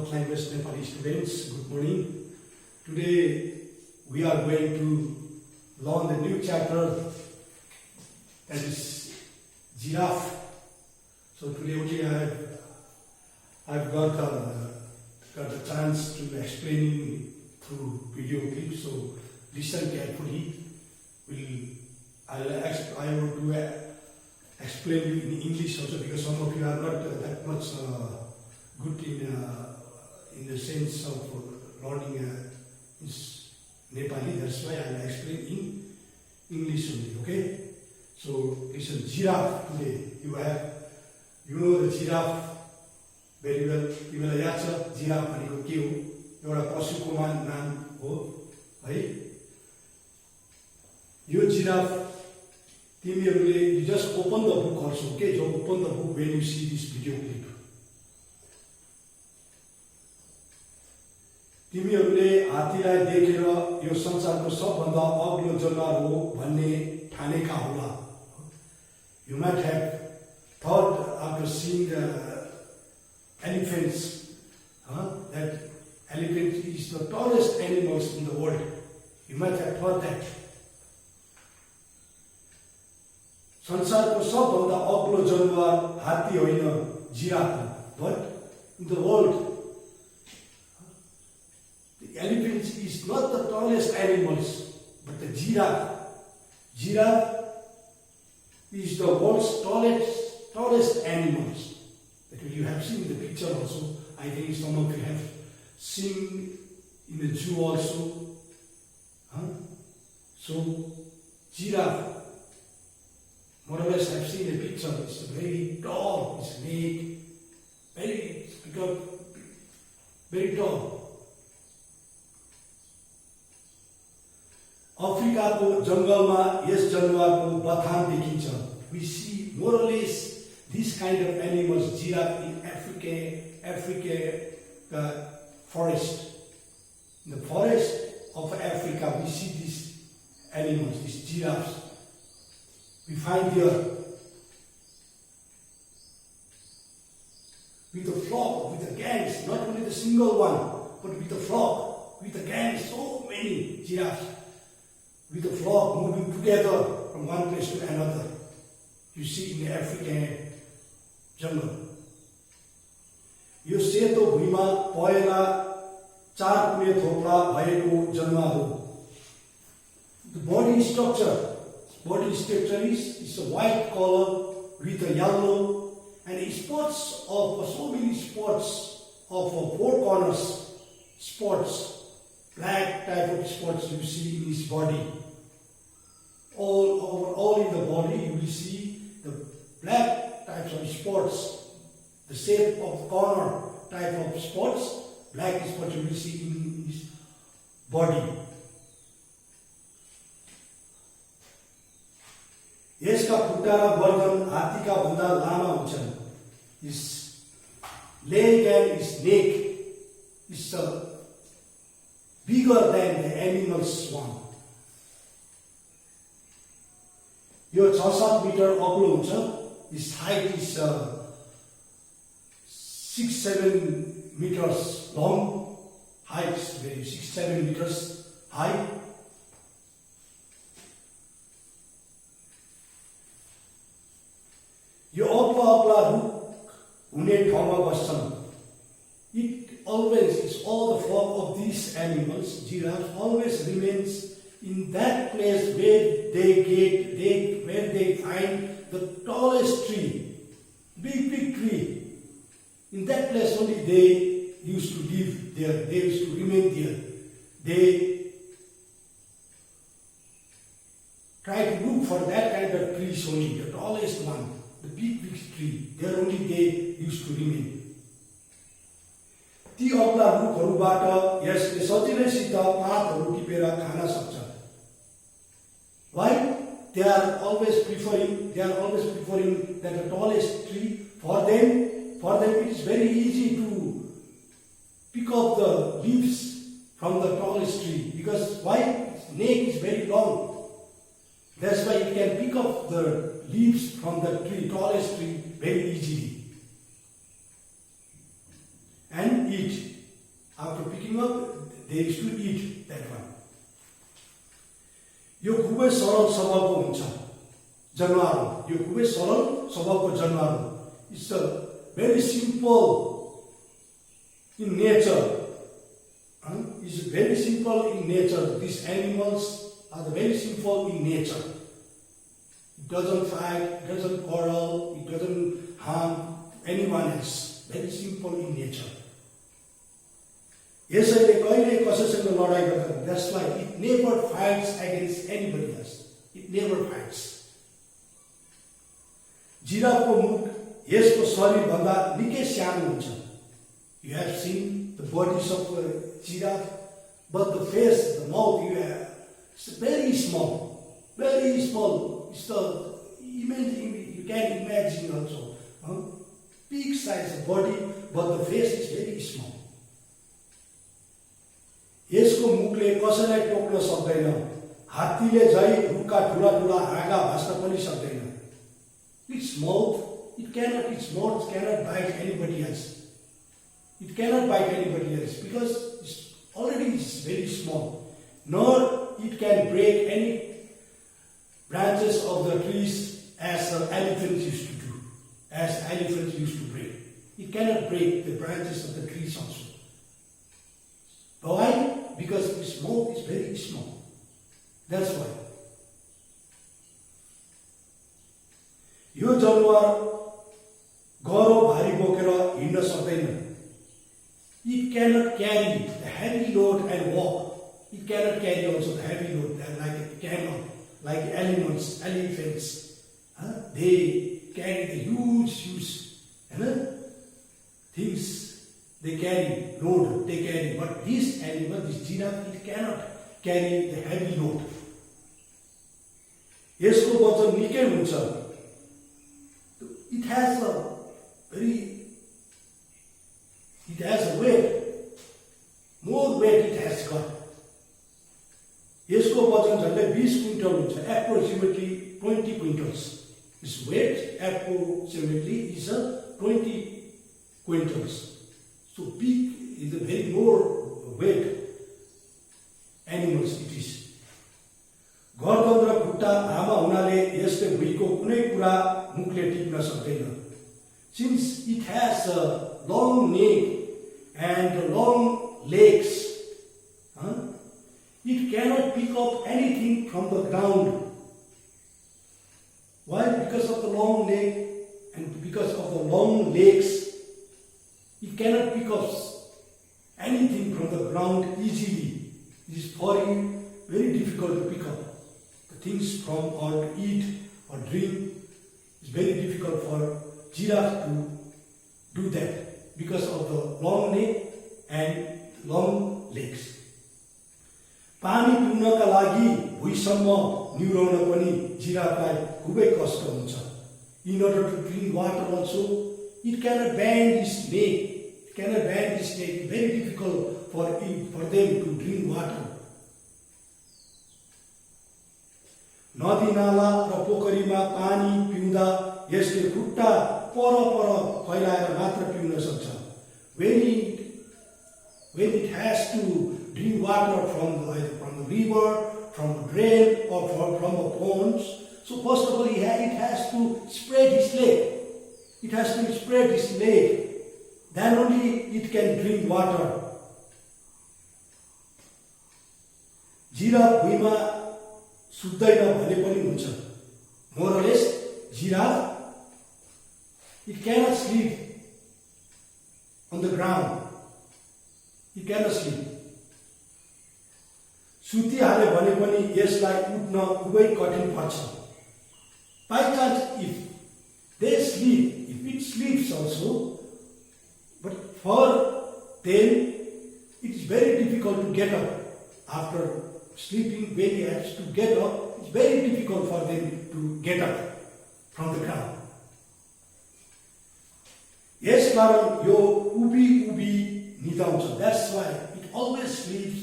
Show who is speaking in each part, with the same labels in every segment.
Speaker 1: first language Nepali students, good morning. Today we are going to learn the new chapter, that is giraffe. So today only I've got the chance to explain through video clip. So listen carefully. I want to explain you in English also, because some of you are not that much good in the sense of learning Nepali. That's why I will explain in English only. Okay? So listen, giraffe today. You know the giraffe very well. तिमीलाई याद छ giraffe भनेको के हो? एउटा पशुको नाम हो है. यो जिराफ तिमीहरूले you just open the book also. Okay, so open the book when you see this video clip. तिमीहरूले हात्तीलाई देखेर यो संसारको सबभन्दा अग्लो जनावर हो भन्ने ठानेका होला. You might have thought after seeing the elephants that elephant is the tallest animals in the world. You might have thought that. संसारको सबभन्दा अग्लो जनावर हात्ती होइन, जिराफ हो. But in the world, the elephant is not the tallest animals, but the giraffe. Giraffe is the world's tallest animals. That you have seen in the picture also. I think some of you have seen in the zoo also. So giraffe, more or less I've seen a picture. It's very tall, its neck, very tall. अफ्रिकाको जंगलमा यस जनावरको बथान देखिन्छ. We see more or less this kind of animals, giraffe, in Africa forest. In the forest of Africa, we see these animals, these giraffes. We find here with the flock, with the gangs, not only the single one, but with the flock, with the gangs, so many giraffes, with the flock moving together from one place to another. You see in the African jungle. यो सेतो भुइँमा पहेँला चार कुने थोप्ला भएको जनावर हो. The body structure is a white color with a yellow and spots of so many spots of four corners, spots, black type of spots you see in his body. All in the body you will see the black types of spots, the shape of corner type of spots, black spots you will see in his body. यसका खुट्टा र गर्दन हात्तीका भन्दा लामा हुन्छन्. His leg and his neck is bigger than the animal's one. यो 6-7 metre अग्लो हुन्छ. His height is 6-7 meters long. Height is 6-7 meters high. यो अग्ला रुख हुने ठाउँमा बस्छन्. All the flock of these animals, giraffes, always remains in that place where they find the tallest tree, big tree. In that place only they used to live there. They used to remain there. They try to look for that kind of trees only, the tallest one. The big tree, there only they used to remain. ती अग्ला रुखहरूबाट यसले सजिलैसित पातहरू टिपेर खान सक्छ. Why? They are always preferring that the tallest tree. For them it is very easy to pick up the leaves from the tallest tree. Because why? Its neck is very long. That's why you can pick up the leaves from the tree, tallest tree, very easily and eat. After picking up, they used to eat that one. यो खुबै सरल स्वभावको हुन्छ जनावर हो। यो खुबै सरल स्वभावको जनावर हो। It's a very simple in nature. It's very simple in nature. These animals are very simple in nature. It doesn't fight, it doesn't quarrel, it doesn't harm anyone else. Very simple in nature. यसैले कहिले कसैसँग लडाई गर्दैन. That's why it never fights against anybody else. It never fights. जिराफको मुख यसको शरीर भन्दा निकै सानो हुन्छ. You have seen the bodies of a giraffe, but the face, the mouth, it's very small, very small. It's the you can imagine also. Big size of body, but the face is very small. यसको मुखले कसैलाई टोक्न सक्दैन. हात्तीले झै रुखका ठुला ठुला हाँगा भास्न पनि सक्दैन. Its mouth cannot bite anybody else. It cannot bite anybody else because it's already very small. Nor it can break any branches of the trees as elephants used to do, as elephants used to break. It cannot break the branches of the trees also. Why? Because its mouth is very small. That's why. यो जनावर गह्रो भारी बोकेर हिँड्न सक्दैन. It cannot carry the heavy load and walk. It cannot carry also the heavy load like a camel, like elephants. They carry the huge things. They carry load. They carry, but this animal, this giraffe, it cannot carry the heavy load. यसको वजन निकै हुन्छ. It has a weight, more weight it has got. यसको वजन झन्डै 20 quintal हुन्छ, approximately 20 quintals. Its weight approximately is 20 quintals. So big is a very more weight animals it is. गर्दन र खुट्टा लामा हुनाले यसले भुइँको कुनै कुरा मुखले टिप्न सक्दैन. Since it has a long neck and long legs, it cannot pick up anything from the ground. Why? Because of the long neck and because of the long legs, it cannot pick up anything from the ground easily. It is for him very difficult to pick up the things from or to eat or drink. It's very difficult for giraffe to do that because of the long neck and long legs. पानी पिउनका लागि भुइँसम्म निहुराउन पनि जिराफलाई खुबै कष्ट हुन्छ. In order to drink water also, it cannot bend its neck. It cannot bend its neck. It's very difficult for them to drink water. नदी नाला र पोखरीमा पानी पिउँदा यसले खुट्टा पर फैलाएर मात्र पिउन सक्छ. When it has to drink water from the river, from the drain, or from the ponds, so first of all it has to spread its leg. It has to spread its leg. Then only it can drink water. Giraffe भुइँमा सुत्दैन भने पनि हुन्छ. More or less, giraffe, it cannot sleep on the ground. It cannot sleep. सुतिहाले भने पनि यसलाई उठ्न खुबै कठिन पर्छ. By chance, if they sleep, if it sleeps also, but for them, it is very difficult to get up. After sleeping, when he has to get up, it's very difficult for them to get up from the ground. Yes, कारण यो उभी निदाउँछ. That's why it always sleeps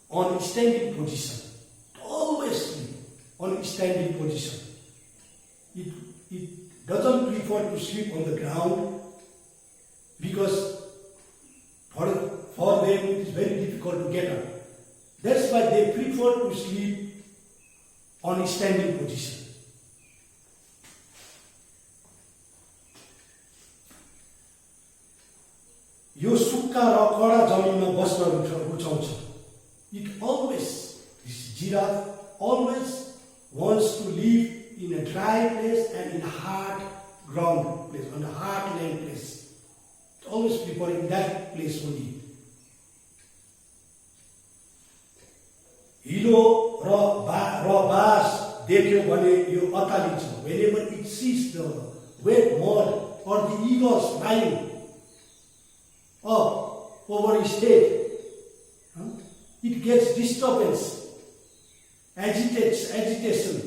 Speaker 1: on standing position. It always sleep on standing position. It doesn't prefer to sleep on the ground because for them difficult to get up. That's why they prefer to sleep on a standing position. यो सुक्खा र कडा जमिनमा बस्न रुचाउँछ. It always, this giraffe always wants to live in a dry place and in a hard ground place, on a hard land place. It always prefer in that place only. हिलो र बाँस देख्यो भने यो अतालिन्छ. Whenever it sees the wet mud or the eagles flying up over his head, it gets disturbance, agitation.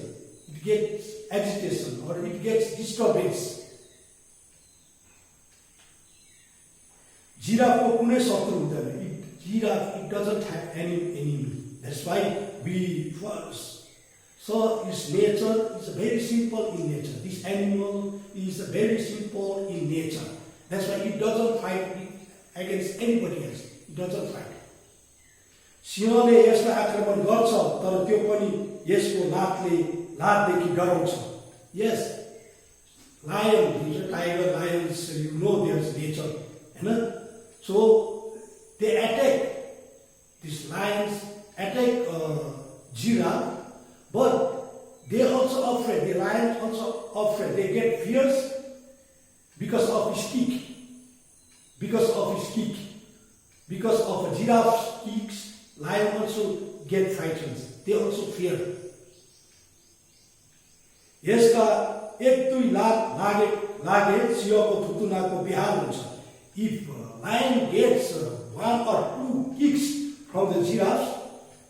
Speaker 1: It gets agitation or it gets disturbance. Giraffe को कुनै शत्रु हुँदैन. Giraffe, it doesn't have any enemy. That's why we first saw its nature is very simple in nature. This animal is very simple in nature. That's why it doesn't fight against anybody else. It doesn't fight. सिंहले यसलाई आक्रमण गर्छ तर त्यो पनि यसको लातदेखि डराउँछ. Yes, lion, these are tiger, lions, you know their nature. So they attack. These lions attack giraffe, but they also afraid. The lions also afraid. They get fierce because of his kick. Because of his kick. Because of a giraffe's kicks, lion also get frightened. They also fear. यसका एक दुई लात लागे सिंहको थुतुनाको बिहार हुन्छ. If lion gets one or two kicks from the giraffe,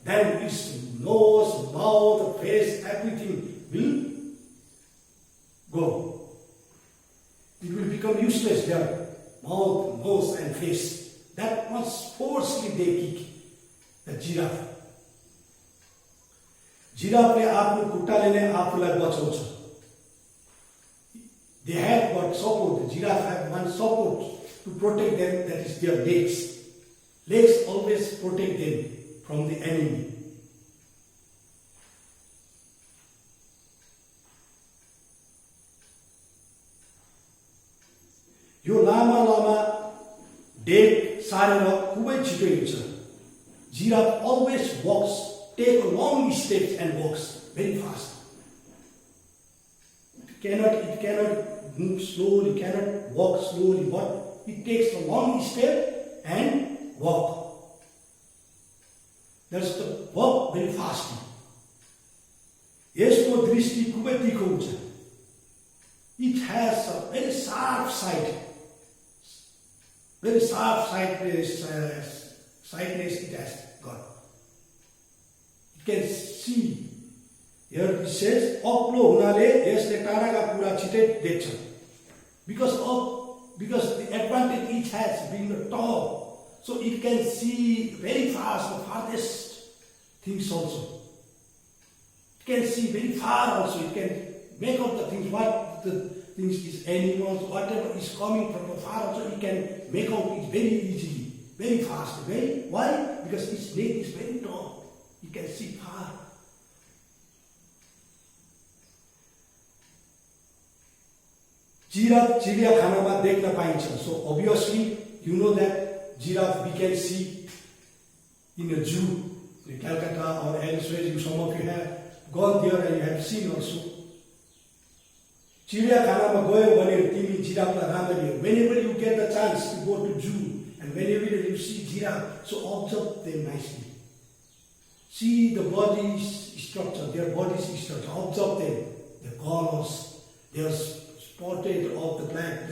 Speaker 1: then its nose, mouth, face, everything will go. It will become useless there. Mouth, nose and face. That much forcefully they kick the giraffe. Giraffe आफ्नो खुट्टाले नै आफूलाई बचाउँछ. They have got support. The giraffe have one support to protect them, that is their legs. Legs always protect them from the enemy. यो लामा डेक सारेर खुबै छिटो हिँड्छ. Giraffe always walks, take long steps and walks very fast. It cannot move slowly, cannot walk slowly, but it takes a long step and walk. That's the walk very fast. यसको दृष्टि खुबै तीखो हुन्छ. It has a very sharp sight. Very sharp sightness it has got. It can see. Here it says, अग्लो हुनाले यसले टाढाका कुरा छिटै देख्छ. Because the advantage it has being tall, so it can see very fast the farthest things also. It can see very far also. It can make out the things, what the things is animals, whatever is coming from afar also, it can make out it very easily, very fast. Why? Because its neck is very tall. It can see far. Giraffe चिडियाखानामा देख्न पाइन्छ. So obviously you know that giraffe we can see in a zoo in Calcutta or elsewhere. Some of you have gone there and you have seen also. चिडियाखानामा गयो भने तिमी जिराफलाई राम्ररी, whenever you get the chance to go to zoo and whenever you see giraffe, so observe them nicely. See the body structure, their body structure. Observe them, the colors, their spotted of the black.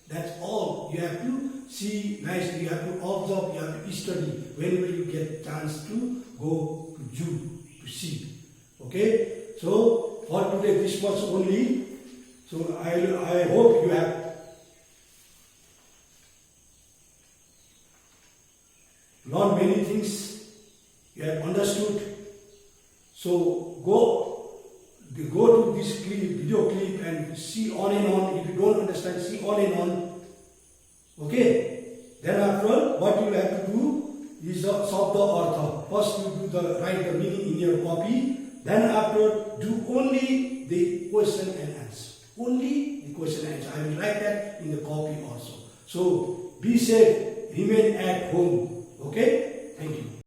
Speaker 1: That's all. You have to see nicely. You have to observe. You have to study whenever you get chance to go to zoo to see. Okay. So for today this much only. So I hope you have learned many things. You have understood. So go to this video clip and see on and on. If you don't understand, see on and on. Okay? Then after all, what you have to do, is the Sabda Artha. First you do write the meaning in your copy, then after do only the question and answer. Only the question and answer. I will write that in the copy also. So be safe, remain at home.